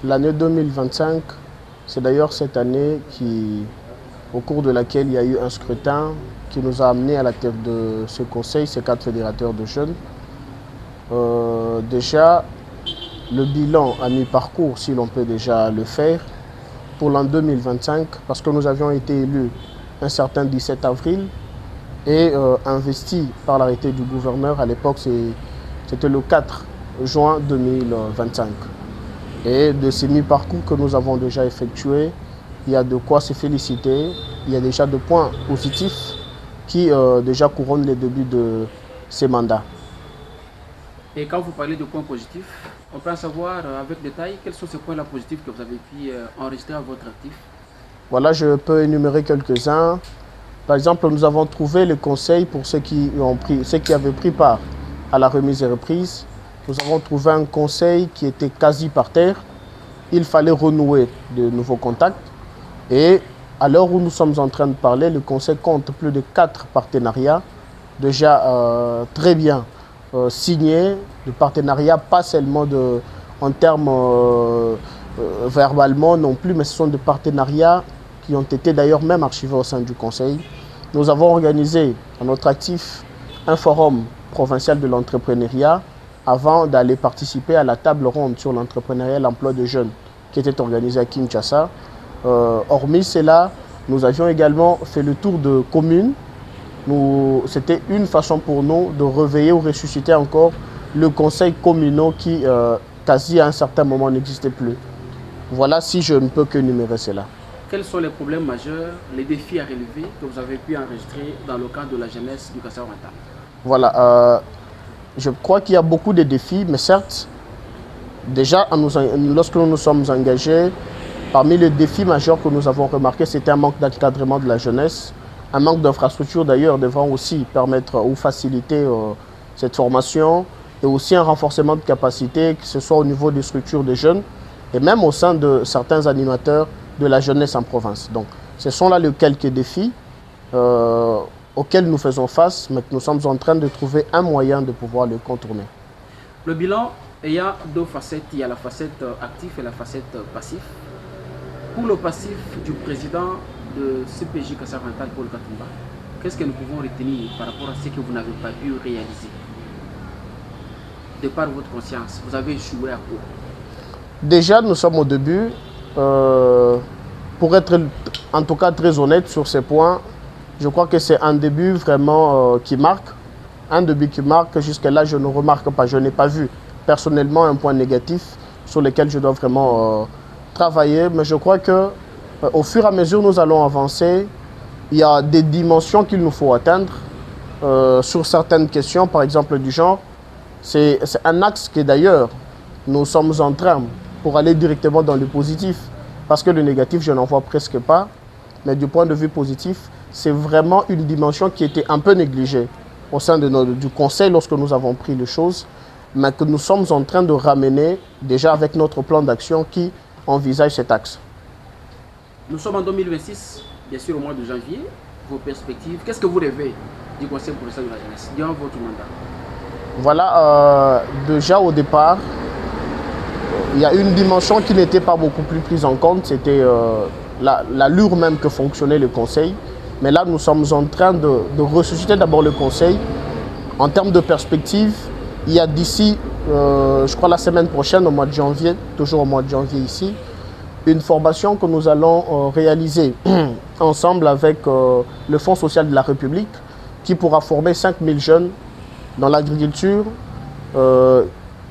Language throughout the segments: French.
L'année 2025, c'est d'ailleurs cette année au cours de laquelle il y a eu un scrutin qui nous a amenés à la tête de ce conseil, ces 4 fédérateurs de jeunes. Déjà, le bilan à mi-parcours, si l'on peut déjà le faire, pour l'an 2025, parce que nous avions été élus un certain 17 avril et investis par l'arrêté du gouverneur, à l'époque c'était le 4 juin 2025. Et de ces mi-parcours que nous avons déjà effectués, il y a de quoi se féliciter. Il y a déjà de points positifs qui déjà couronnent les débuts de ces mandats. Et quand vous parlez de points positifs, on peut en savoir avec détail quels sont ces points-là positifs que vous avez pu enregistrer à votre actif? Voilà, je peux énumérer quelques-uns. Par exemple, nous avons trouvé le conseil pour ceux qui avaient pris part à la remise et reprise. Nous avons trouvé un conseil qui était quasi par terre. Il fallait renouer de nouveaux contacts. Et à l'heure où nous sommes en train de parler, le conseil compte plus de 4 partenariats déjà très bien signés. De partenariats pas seulement en termes verbalement non plus, mais ce sont des partenariats qui ont été d'ailleurs même archivés au sein du conseil. Nous avons organisé à notre actif un forum provincial de l'entrepreneuriat avant d'aller participer à la table ronde sur l'entrepreneuriat et l'emploi de jeunes qui était organisée à Kinshasa. Hormis cela, nous avions également fait le tour de communes. C'était une façon pour nous de réveiller ou ressusciter encore le conseil communal qui, quasi à un certain moment, n'existait plus. Voilà si je ne peux que numérer cela. Quels sont les problèmes majeurs, les défis à relever que vous avez pu enregistrer dans le cadre de la jeunesse du Kassai-Oriental? Voilà, je crois qu'il y a beaucoup de défis, mais certes, déjà, lorsque nous nous sommes engagés, parmi les défis majeurs que nous avons remarqués, c'était un manque d'encadrement de la jeunesse, un manque d'infrastructures d'ailleurs devant aussi permettre ou faciliter cette formation, et aussi un renforcement de capacité, que ce soit au niveau des structures des jeunes, et même au sein de certains animateurs de la jeunesse en province. Donc, ce sont là les quelques défis auxquels nous faisons face, mais que nous sommes en train de trouver un moyen de pouvoir les contourner. Le bilan ayant 2 facettes, il y a la facette active et la facette passif. Pour le passif du président de CPJ Kassai-Oriental, Paul Katumba, qu'est-ce que nous pouvons retenir par rapport à ce que vous n'avez pas pu réaliser? De par votre conscience, vous avez échoué à quoi? Déjà, nous sommes au début. Pour être en tout cas très honnête sur ces points, je crois que c'est un début vraiment qui marque. Un début qui marque, jusque-là je ne remarque pas, je n'ai pas vu personnellement un point négatif sur lequel je dois vraiment travailler. Mais je crois qu'au fur et à mesure nous allons avancer, il y a des dimensions qu'il nous faut atteindre sur certaines questions, par exemple du genre. C'est un axe que d'ailleurs nous sommes en train pour aller directement dans le positif. Parce que le négatif, je n'en vois presque pas. Mais du point de vue positif, c'est vraiment une dimension qui était un peu négligée au sein du conseil lorsque nous avons pris les choses, mais que nous sommes en train de ramener déjà avec notre plan d'action qui envisage cet axe. Nous sommes en 2026, bien sûr au mois de janvier. Vos perspectives, qu'est-ce que vous rêvez du conseil provincial de la jeunesse durant votre mandat? Voilà, déjà au départ, il y a une dimension qui n'était pas beaucoup plus prise en compte, c'était l'allure même que fonctionnait le conseil. Mais là, nous sommes en train de ressusciter d'abord le conseil. En termes de perspective, il y a d'ici, je crois la semaine prochaine, au mois de janvier, toujours au mois de janvier ici, une formation que nous allons réaliser ensemble avec le Fonds social de la République, qui pourra former 5000 jeunes dans l'agriculture.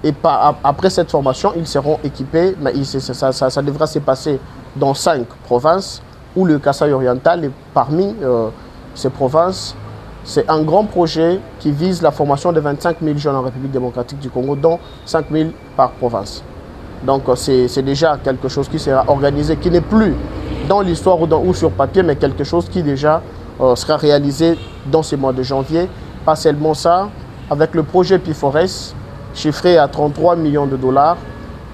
Et après cette formation, ils seront équipés, mais ça devra se passer dans 5 provinces, où le Kassai-Oriental est parmi ces provinces. C'est un grand projet qui vise la formation de 25 000 jeunes en République démocratique du Congo, dont 5 000 par province. Donc c'est déjà quelque chose qui sera organisé, qui n'est plus dans l'histoire ou sur papier, mais quelque chose qui déjà sera réalisé dans ces mois de janvier. Pas seulement ça, avec le projet PIFORES, chiffré à 33 millions de dollars,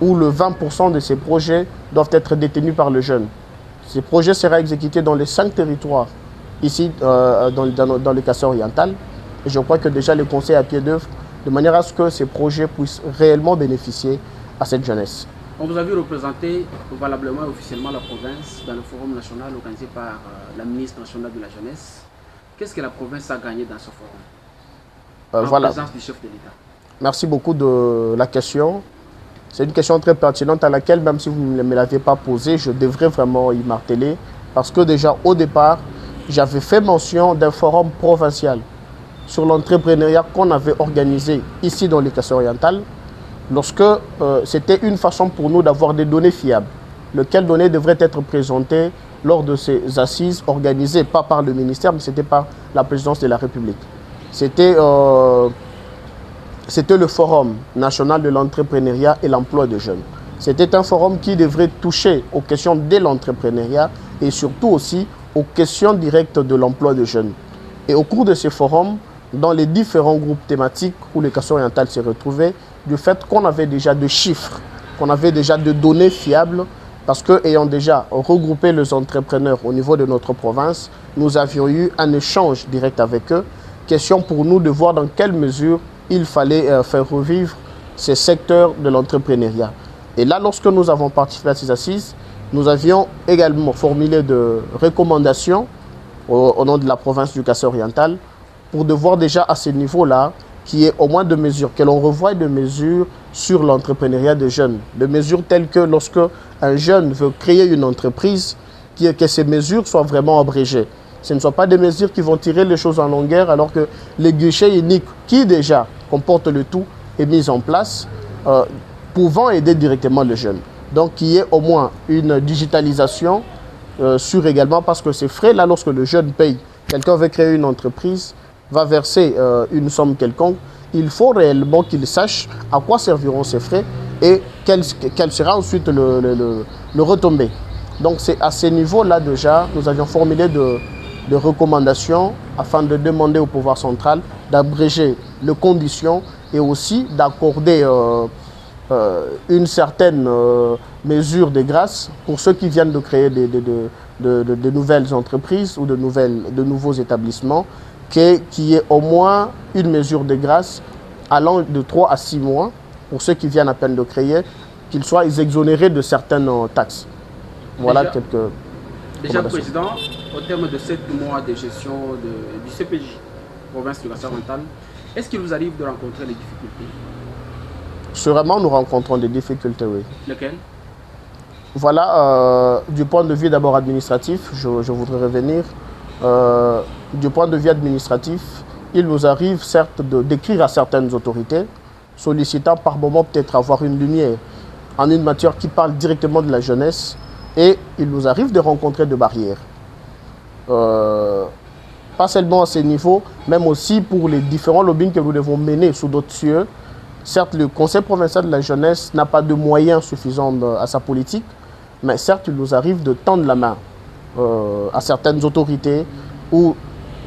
où le 20% de ces projets doivent être détenus par le jeune. Ces projets seront exécutés dans les 5 territoires, ici dans le Kassai-Oriental. Et je crois que déjà le conseil à pied d'œuvre, de manière à ce que ces projets puissent réellement bénéficier à cette jeunesse. On vous a vu représenter valablement et officiellement la province dans le forum national organisé par la ministre nationale de la Jeunesse. Qu'est-ce que la province a gagné dans ce forum en présence du chef de l'État? Merci beaucoup de la question. C'est une question très pertinente à laquelle, même si vous ne me l'aviez pas posée, je devrais vraiment y marteler. Parce que déjà, au départ, j'avais fait mention d'un forum provincial sur l'entrepreneuriat qu'on avait organisé ici dans les Kassai-Orientales, lorsque c'était une façon pour nous d'avoir des données fiables, lesquelles données devraient être présentées lors de ces assises organisées, pas par le ministère, mais c'était par la présidence de la République. C'était le Forum national de l'entrepreneuriat et l'emploi des jeunes. C'était un forum qui devrait toucher aux questions de l'entrepreneuriat et surtout aussi aux questions directes de l'emploi des jeunes. Et au cours de ces forums, dans les différents groupes thématiques où les Kassai-Orientales s'est retrouvées, du fait qu'on avait déjà des chiffres, qu'on avait déjà des données fiables, parce qu'ayant déjà regroupé les entrepreneurs au niveau de notre province, nous avions eu un échange direct avec eux. Question pour nous de voir dans quelle mesure il fallait faire revivre ces secteurs de l'entrepreneuriat. Et là, lorsque nous avons participé à ces assises, nous avions également formulé de recommandations au nom de la province du Kassai-Oriental pour de voir déjà à ce niveau-là qu'il y ait au moins des mesures, que l'on revoie des mesures sur l'entrepreneuriat des jeunes. Des mesures telles que lorsque un jeune veut créer une entreprise, que ces mesures soient vraiment abrégées. Ce ne sont pas des mesures qui vont tirer les choses en longueur alors que le guichet unique qui déjà comporte le tout est mis en place, pouvant aider directement les jeunes. Donc qu'il y ait au moins une digitalisation sur également, parce que ces frais-là, lorsque le jeune paye, quelqu'un veut créer une entreprise, va verser une somme quelconque, il faut réellement qu'il sache à quoi serviront ces frais et quel sera ensuite le retombé. Donc c'est à ce niveau-là déjà, nous avions formulé de recommandations afin de demander au pouvoir central d'abréger les conditions et aussi d'accorder une certaine mesure de grâce pour ceux qui viennent de créer de nouvelles entreprises ou de nouveaux établissements, qu'il y ait au moins une mesure de grâce allant de 3 à 6 mois pour ceux qui viennent à peine de créer, qu'ils soient exonérés de certaines taxes. Voilà quelques... Déjà, Président, au terme de 7 mois de gestion du CPJ, province de Kassai-Orientale, est-ce qu'il vous arrive de rencontrer des difficultés? Sûrement, nous rencontrons des difficultés, oui. Lesquelles? Voilà, du point de vue d'abord administratif, je voudrais revenir. Du point de vue administratif, il nous arrive certes d'écrire à certaines autorités, sollicitant par moment peut-être avoir une lumière en une matière qui parle directement de la jeunesse, et il nous arrive de rencontrer des barrières. Pas seulement à ce niveau, même aussi pour les différents lobbying que nous devons mener sous d'autres cieux. Certes, le Conseil provincial de la jeunesse n'a pas de moyens suffisants à sa politique, mais certes, il nous arrive de tendre la main à certaines autorités ou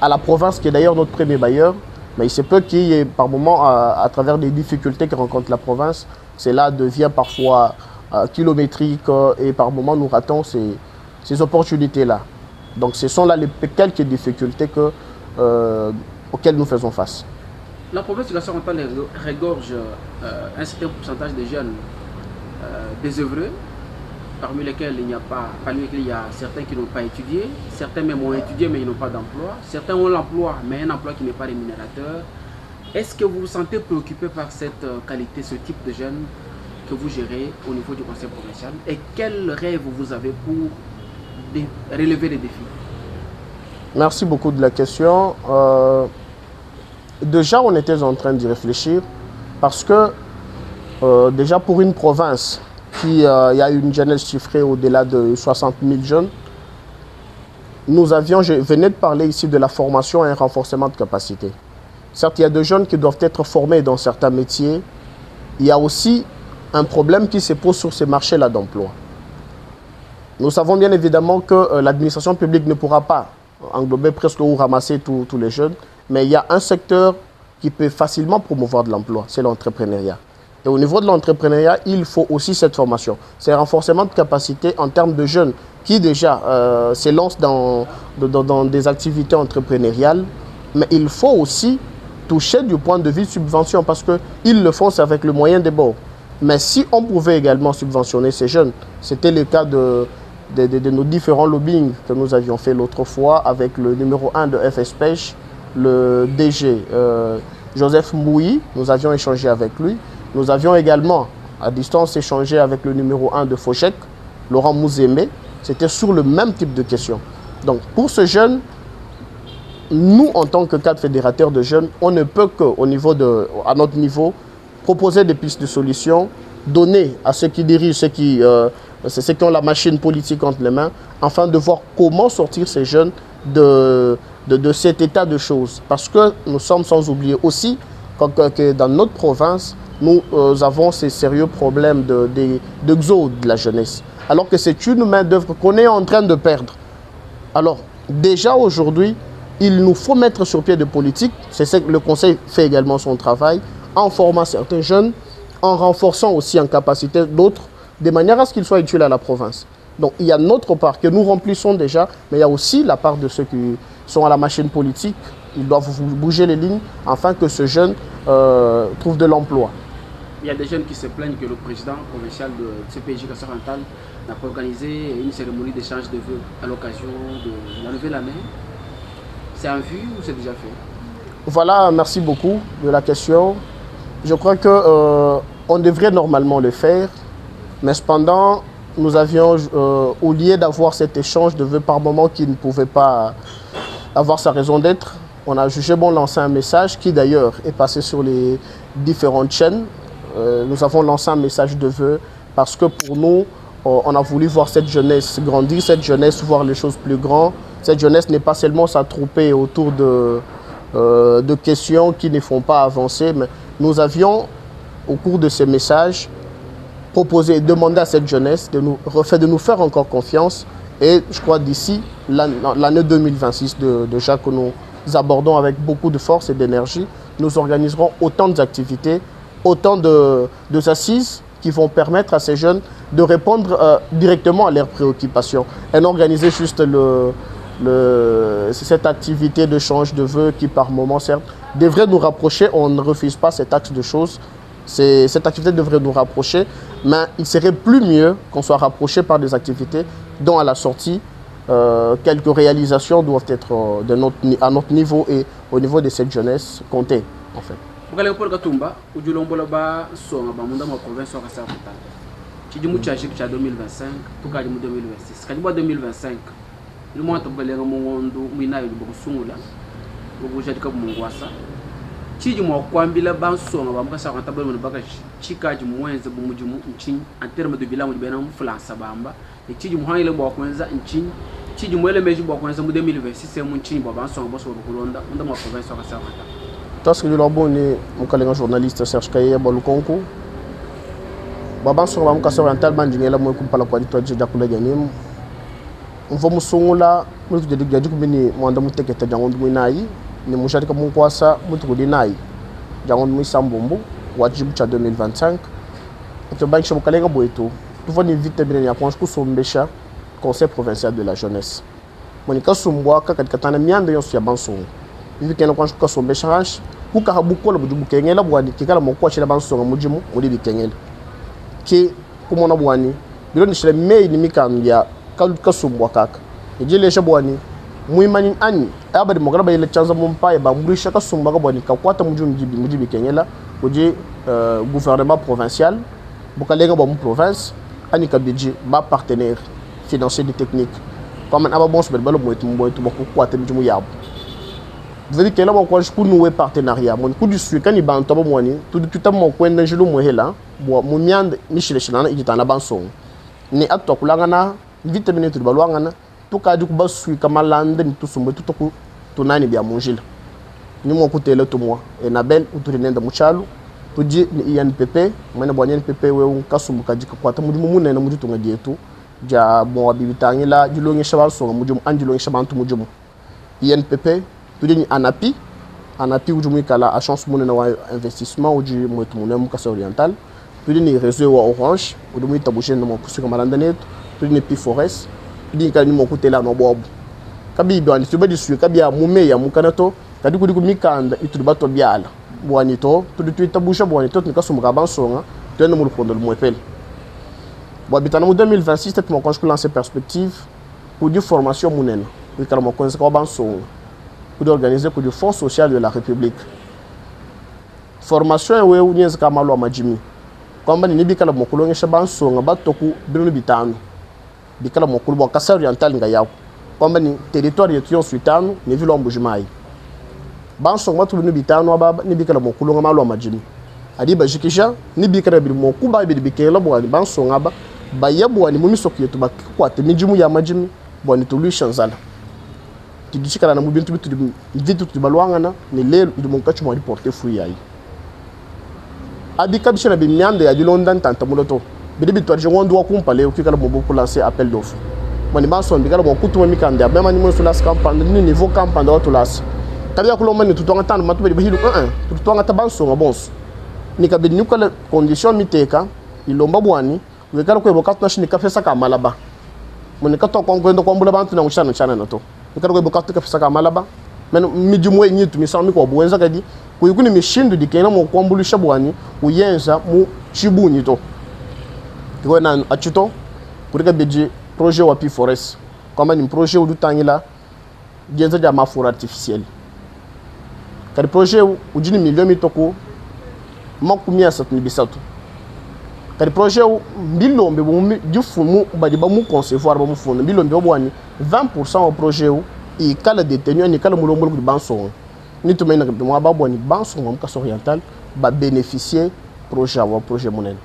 à la province, qui est d'ailleurs notre premier bailleur, mais il se peut qu'il y ait par moment, à travers des difficultés que rencontre la province, cela devient parfois kilométrique et par moment nous ratons ces opportunités-là. Donc ce sont là les quelques difficultés auxquelles nous faisons face. La province de Kassai-Orientale regorge un certain pourcentage de jeunes désœuvreux, parmi lesquels il y a certains qui n'ont pas étudié, certains même ont étudié mais ils n'ont pas d'emploi, certains ont l'emploi mais un emploi qui n'est pas rémunérateur. Est-ce que vous vous sentez préoccupé par cette qualité, ce type de jeunes que vous gérez au niveau du conseil provincial, et quel rêve vous avez pour relever les défis? Merci beaucoup de la question. Déjà, on était en train d'y réfléchir parce que déjà pour une province qui a une jeunesse chiffrée au-delà de 60 000 jeunes, je venais de parler ici de la formation et un renforcement de capacité. Certes, il y a des jeunes qui doivent être formés dans certains métiers. Il y a aussi un problème qui se pose sur ces marchés-là d'emploi. Nous savons bien évidemment que l'administration publique ne pourra pas englober presque ou ramasser tous les jeunes, mais il y a un secteur qui peut facilement promouvoir de l'emploi, c'est l'entrepreneuriat. Et au niveau de l'entrepreneuriat, il faut aussi cette formation. C'est un renforcement de capacité en termes de jeunes qui déjà s'élancent dans des activités entrepreneuriales, mais il faut aussi toucher du point de vue subvention parce qu'ils le font avec le moyen des bords. Mais si on pouvait également subventionner ces jeunes, c'était le cas de nos différents lobbying que nous avions fait l'autre fois avec le numéro 1 de FS Pêche, le DG Joseph Mouy, nous avions échangé avec lui. Nous avions également à distance échangé avec le numéro 1 de Fochek, Laurent Mouzémé. C'était sur le même type de questions. Donc pour ce jeune, nous en tant que cadre fédérateur de jeunes, on ne peut à notre niveau, proposer des pistes de solutions, donner à ceux qui dirigent, ceux qui ont la machine politique entre les mains, afin de voir comment sortir ces jeunes de cet état de choses. Parce que nous sommes sans oublier aussi que dans notre province, nous avons ces sérieux problèmes d'exode de la jeunesse. Alors que c'est une main-d'œuvre qu'on est en train de perdre. Alors, déjà aujourd'hui, il nous faut mettre sur pied de politique. C'est ce que le Conseil fait également son travail, en formant certains jeunes, en renforçant aussi en capacité d'autres, de manière à ce qu'ils soient utiles à la province. Donc il y a notre part que nous remplissons déjà, mais il y a aussi la part de ceux qui sont à la machine politique. Ils doivent bouger les lignes afin que ce jeune trouve de l'emploi. Il y a des jeunes qui se plaignent que le président provincial de CPJ Kassav-Antale n'a pas organisé une cérémonie d'échange de vœux à l'occasion de la nouvelle année. C'est en vue ou c'est déjà fait? Voilà, merci beaucoup de la question. Je crois qu'on devrait normalement le faire, mais cependant, nous avions, au lieu d'avoir cet échange de vœux par moment qui ne pouvait pas avoir sa raison d'être, on a jugé bon lancer un message qui d'ailleurs est passé sur les différentes chaînes. Nous avons lancé un message de vœux parce que pour nous, on a voulu voir cette jeunesse grandir, cette jeunesse voir les choses plus grandes. Cette jeunesse n'est pas seulement s'attrouper autour de questions qui ne font pas avancer, mais nous avions, au cours de ces messages, proposé et demandé à cette jeunesse de nous faire encore confiance. Et je crois d'ici l'année 2026, déjà que nous abordons avec beaucoup de force et d'énergie, nous organiserons autant d'activités, autant d'assises qui vont permettre à ces jeunes de répondre directement à leurs préoccupations et non organiser juste cette activité d'échange de vœux qui par moment certes devrait nous rapprocher. On ne refuse pas cet axe de choses. Cette activité devrait nous rapprocher, mais il serait plus mieux qu'on soit rapproché par des activités dont à la sortie, quelques réalisations doivent être à notre niveau et au niveau de cette jeunesse comptée en fait. Paul Katumba, ujulombola ba songa ba munda ma province wa Kassav-Antale. Chidimu chajik cha 2025, tuka jimu 2026. Kadibu 2025. Le mois de Belenga Mongo, Minayo de Bosungula, Bogujaka Mungwasa. Chidimu Kwambila Bansonga, Kassav-Antale, Chika Jumuenza Bumujumu, Chin, en termes de bilan de Benam, France Bamba, et Chidimu Haile Bokwenza, in Chin, Chidimu Meji Bokwenza 2026, c'est mon Chin Babanson, Bosso Rolanda, on the province of Kassav-Antale. Parce que nous boni mon collègue journaliste Serge Kaye Balukonko baba so bam Kassav-Antale bandingela mo kumpala kwa ditwa je jakula janim mvo musungula mutu de gaji kubini mwanda muteketa jangondo mwinayi ni mushati ka munkwasa mutu kudinayi jangondo mwisambombo wajibu cha 2025 to banki mo collègue boeto tu voni vite bien ya ponche ku sombesha conseil provincial de la jeunesse monika sumbwa ka katika tana mianda yonso ya bansongo hivi kena kwa shuka sombe change kuka habukola bujubu kengela bwani kikala mokwa chela bansonga mujimu muri bikengela ki kumona bwani bilo ni shele mei ni mikambya kaluka sumbwa kaka ejele sha bwani muimani ani abadi mogala bayele chanza mumpaye ba murisha ka sumba ka bwani ka kwata mujibi kengela uji gouvernement provincial bukalenga ba mu province ani ka budget ba partenaire financier de technique comme aba bon so belo moetu mboetu bako kwata mujimu yabo. Vous avez dit que là, on a un partenariat. Mon coup du sucre, quand il y a un peu de monnaie, tout le monde a un jeu de monnaie. Mon miande, Michel Chelana, il est en avançant. Ni à toi, Kulangana, vite minute de Balouangana, tout cas du coup, sucre, comme l'ande, tout son tout coup, tout n'a ni bien mangé. Nous m'ont coûté le tout moi. Et Nabel, ou tout le monde de Mouchalou, tout dit, il y a un pépé, mais il y a un pépé, ou un cassou, qui a quoi, tu m'as dit, tout dit tout. J'ai bon habitant là, du long et cheval, son moujum, un du long et cheval, tout moujum. Il y a un pépé. Tudini anapi ujumi kala a chance mon na investissement uji moto mon Kassav-Oriental tudini réseau wa Orange udumi tabushe no kusuka kamalandanet tudini pi forest tudini kala ni mo kutela no bobu kabi bwani tubadi suye kabi ya mume ya mukanato kadi ku mikanda itubato byala bwani to tudu tabusha bwani to nikasumuka bansonga tu es le prendre le moins pelle. Bon, en 2026, peut-être mon je lancer perspective pour dire formation mounène. Oui, car mon conseil pour organiser pour le Fonds social de la République. Formation est où n'y a pas mal à Majimi. Comme ni bikala mon colon et chaban son abat toku binu bitano. Bikala mon colon kasa oriental ngayao. Comme ni territoire étudiant suitano ni ville en boujmaï. Ban son matu binu bitano aba ni bikala mon colon malo à Majimi. Adi ba jikisha ni bikala bi mon kuba bi bikela bo ban son aba ba yabo ni mumi sokieto ba kwa te mijimu ya Majimi bo ni solution zala. Tidishikala na mubintu bitu vitu tubalwangana ni lelo ndi mon kachu mo porter fruit yayi. Abika bishana bi miande ya di London tanta muloto bidi bitwa je wondo akumpale ukikala mo pour lancer appel d'offre boni banson bikala mo kutuma mikande bema ni mo sulas campagne ni niveau campagne do tulas tabia ko lomani tutonga tan matu bidi hilu tutonga tabanso ngabons ni kabidi nyukala condition miteka ilomba bwani wekala ko eboka tunashini kafesa kamalaba moni kato kongondo kombula bantu na mushana chana nato wekala ko eboka tukafesa kamalaba men mijumo nyitu misami ko bwenza kadi kuyikuni mishindu dikena mo kwambulisha bwani uyenza mu chibuni to ko na achito kurika beji projet wa P4S kama ni projet udutangila jenza ja mafura artificiel kadi projet ujini milioni mitoko makumia satu bisatu kadi projet mbilombe bumbi difumu badi ba mu concevoir ba mu fondo mbilombe bwani 20% au projet i kala détenu ni kala mulombo ku banso ni to mena mo ababo ni banso mo kaso oriental ba bénéficier projet monene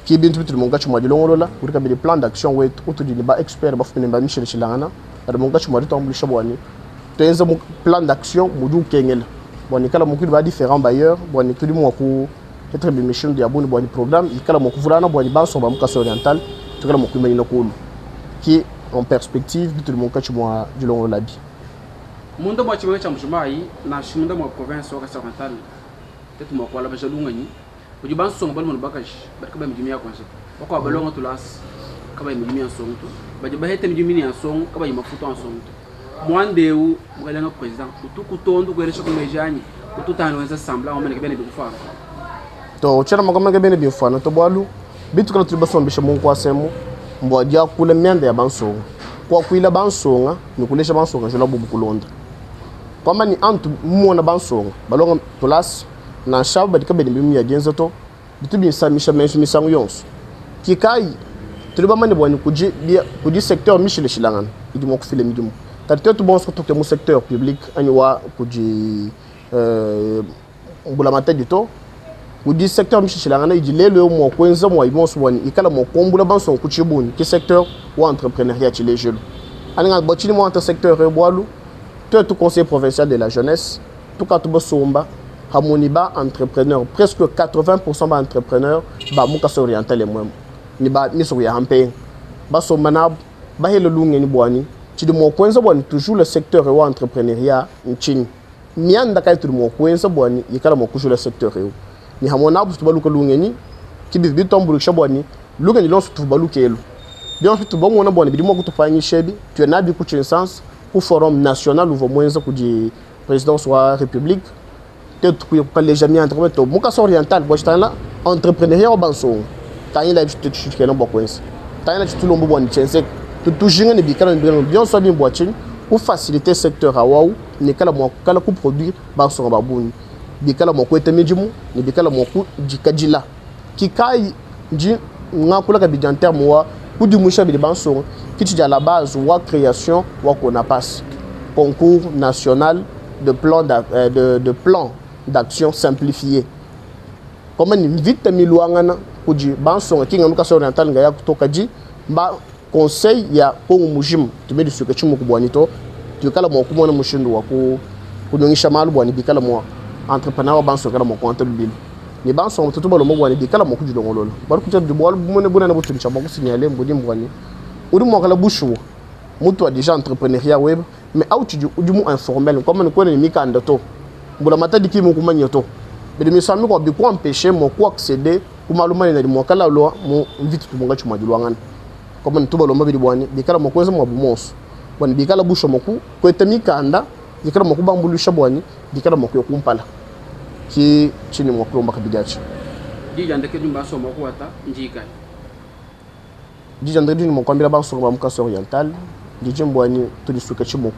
qui bintu bitu mo ngachu mo dilongo la pour ka be plan d'action wet autour du ba expert ba fumene ba Michel Chilangana ada mo ngachu mo to ambulu shabwani to enza mo plan d'action mo du kengel boni kala mo ku ba différents bailleurs boni tout mo ku être be mission de aboni boni programme kala mo ku vulana boni banso ba mo kaso oriental to kala mo ku menina ko qui en perspective bitu mo ngachu mo dilongo la bi mundo mwa chimwe cha mjumai na shimunda mwa province waka oriental tetu mwa kwala baja lungani ujiban songo bal mon bakaj barka ba mjimia kwanza wako balongo tulas kaba mjimia songo to baje ba hete mjimia songo kaba mafuto en songo mwandeu mwalenga president utukutondo kwelesha kumejani ututano wenza sambla wamene kibene bikufa to chera magoma kibene bifana to bwalu bitu kala tribasombe shamu kwa semu mbwadia kule miande ya bansongo kwa kuila bansonga ni kulesha bansonga jola bubu kulonda kama ni antu muona bansonga balonga tulas na shabu badika bedi bimu ya genza to bitu binsamisha misangu yonso kikai tuliba mani bwani kuji secteur Michel Chilangana idi mo kufile midimu tarite tu bonso to ke mu secteur public ani wa kuji mbula matadi to kuji secteur Michel Chilangana idi lelo mo kwenza mo ibonso bwani ikala mo kombula bansonga kuchibuni ki secteur ou entrepreneuriat chez les jeunes. Aninga botini mo entre secteur rebwalu tout conseil provincial de la jeunesse tout ka tuba somba hamoni ba entrepreneur presque 80% ba entrepreneur ba muka oriental et moi ni ba miso ya hampe ba somba na ba hele lunge ni bwani ci de mo kwenza bwani toujours le secteur ou entrepreneuriat nchini mianda kay tu mo kwenza bwani yikala mo toujours le secteur ni hamona bu tuba luka lunge ni ki bi tombulu shabwani lunge ni lonso tuba lukelu bien fait bon on a bon bidimo kutufanya shebi tu na bi ku chance ku forum national ou moins ku di présidence wa république te ku ko les jamais entre to muka oriental bo tana entrepreneuriat au banso tani la tu tu na bokwens tani la tu lombo bon chance tu jinga ni bi kala bien so bien boachin pour faciliter secteur awaw ni kala mo kala ku produire banso ba buni bi kala mo ko etemejimu ni bi kala mo ku jikajila kikai ji ngakula ka bijanter mo ou du moucha de banson qui est à la base ou création ou qu'on a pas concours national de plan d'action simplifié comme une vite miluangana ou du banson qui ngamuka oriental ngaya kutoka ji ba conseil ya ko mujim tu mets du suka chimu kubwanito tu kala mo kumona mushindu wa ku kunyongisha malu bwani bikala mo entrepreneur banson kala mo compte bil ni banso mtoto balo mo bwani dikala mo kujudo ngololo bar ku teddu bol bu mone buna na butu chamba ko signaler mbodi mbwani uri mo kala bushu mutu a déjà entrepreneuriat web mais out du mu informel comme ko ni mikanda to mbula matadi ki mo kumanyo to be mi sami ko bi ko empêcher mo ko accéder ku maluma ni mo kala lo mo vite tu monga chuma dilwangan comme ni tubalo mo bi bwani dikala mo ko mo bu mos bwani dikala bushu mo ku ko temikanda dikala mo ku bambulu shabwani dikala mo ko kumpala qui chini mwa kulomba kabidachi jijandeke dumba so moko ata njikai jijandeke dumba kwambira banso ba mukasa oriental jijimbwani tulisuka chimoko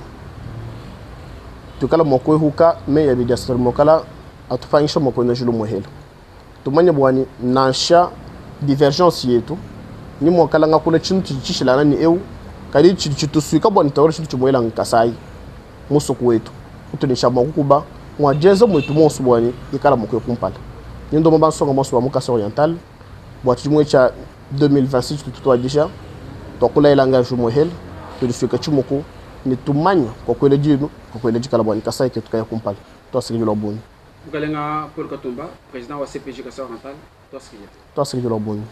tukala moko huka me ya bidiastor mokala atufanyisha moko na julo mohelo tumanya bwani nansha divergence yetu ni mokala ngakula chintu chishilana ni eu kali chitusuika bwani tawara chintu moyela nkasai musuku wetu utunisha makukuba mwajeza mwetu monsu bwani ikala moko kumpala nindo mba songa monsu ba mukasa oriental bwati mwe cha 2026 tutwa disha tokula ilanga jumo hel tulisuika chimoko ni tumanya kwa kwele jinu kwa kwele jikala bwani kasai ke tukaya kumpala to asiri lo boni Ukalenga Paul Katumba président wa CPJ Kasai Oriental to asiri lo boni